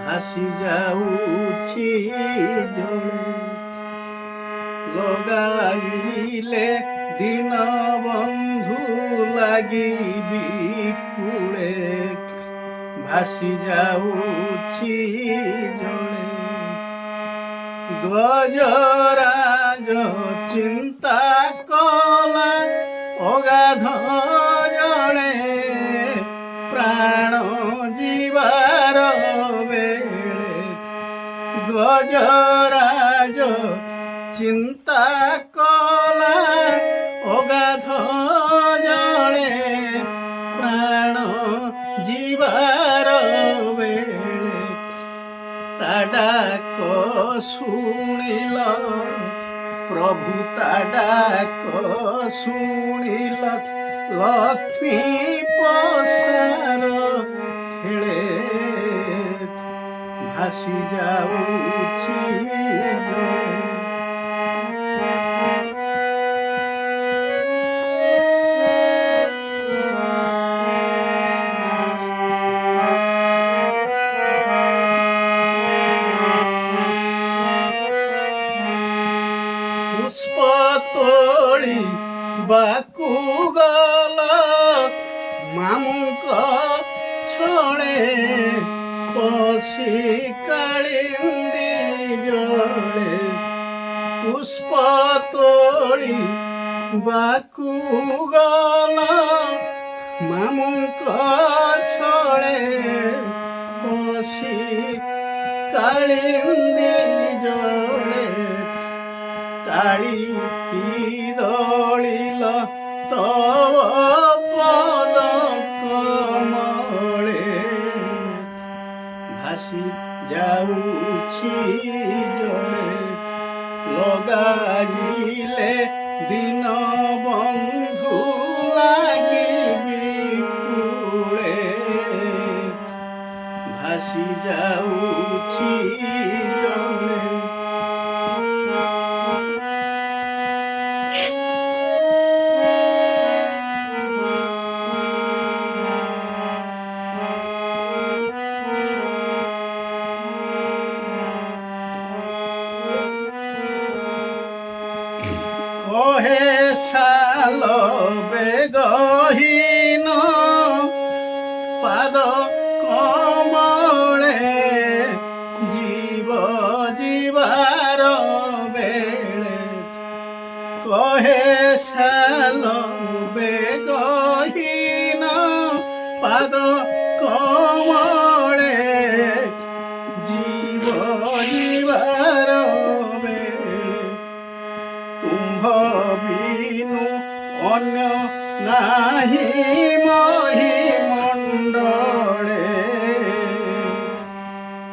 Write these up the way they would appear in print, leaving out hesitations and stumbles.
ଭାସି ଯାଉଛି ଜଳେ ଲଗାଇଲେ ଦିନ ବନ୍ଧୁ ଲାଗିବି କୂଳେ ଭାସି ଯାଉଛି ଜଳେ ଗଜରାଜ ଚିନ୍ତା କଲା ଅଗାଧ ଜଣେ ପ୍ରାଣ ଯିବାର ବେଳେ ଗଜରାଜ ଚିନ୍ତା କଲା ଅଗାଧ ଜଣେ ପ୍ରାଣ ଯିବାର ବେଳେ ତା ଡାକ ଶୁଣିଲ ପ୍ରଭୁ ତା ଡାକ ଶୁଣିଲ ଲକ୍ଷ୍ମୀ ପସାର ଖେଳେ ଭାସି ଯାଉଛି ପୁଷ୍ପ ତୋଳି ବାକୁ ଗଲ ମାମୁଙ୍କ ଛଳେ ପଶି କାଳିନ୍ଦୀ ଜଳେ ପୁଷ୍ପ ତୋଳି ବାକୁ ଗଲ ମାମୁଙ୍କ ଛଳେ ପଶି କାଳିନ୍ଦୀ ଜଳେ କାଳି ଦଳିଲ ତବ ପଦ କମଳେ ଭାସି ଯାଉଛି ଜଳେ ଲଗାଇଲେ ଦିନ ବନ୍ଧୁ ଲାଗିବି କୂଳେ ଭାସି ଯାଉଛି ଜଳେ কহে শাল বেগহীন পাদ কমলে জীব জীবার বেড়ে কহে শাল বেগহীন পাদ কমলে জীব জীবার তুম্ভ বিনু অন্য নাহি মহি মণ্ডলে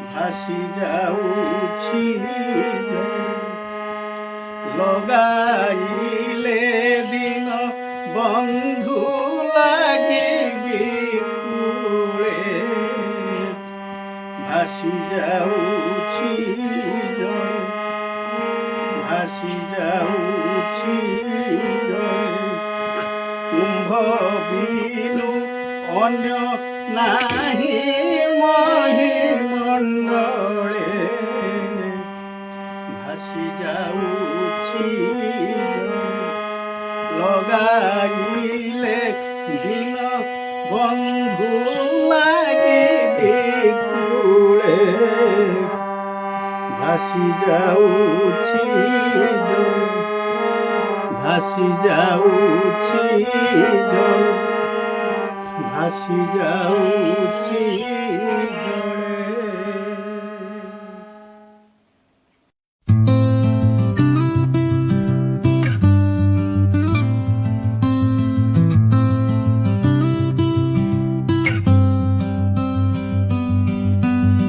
ভাসি যাଉଛି লগাইলে দিন বন্ধু লাগিবি কূলে ভাসি যাଉଛି ভাসি যাଉଛି তুম্ভ বিনু অন্য নাহি মহি মণ্ডলে ভাসি যাଉଛି লগাইলে দিন বন্ধু লাগিবি কূলে ভাসি যাଉଛି ভাসি যাଉଛି ভাসি যাଉଛି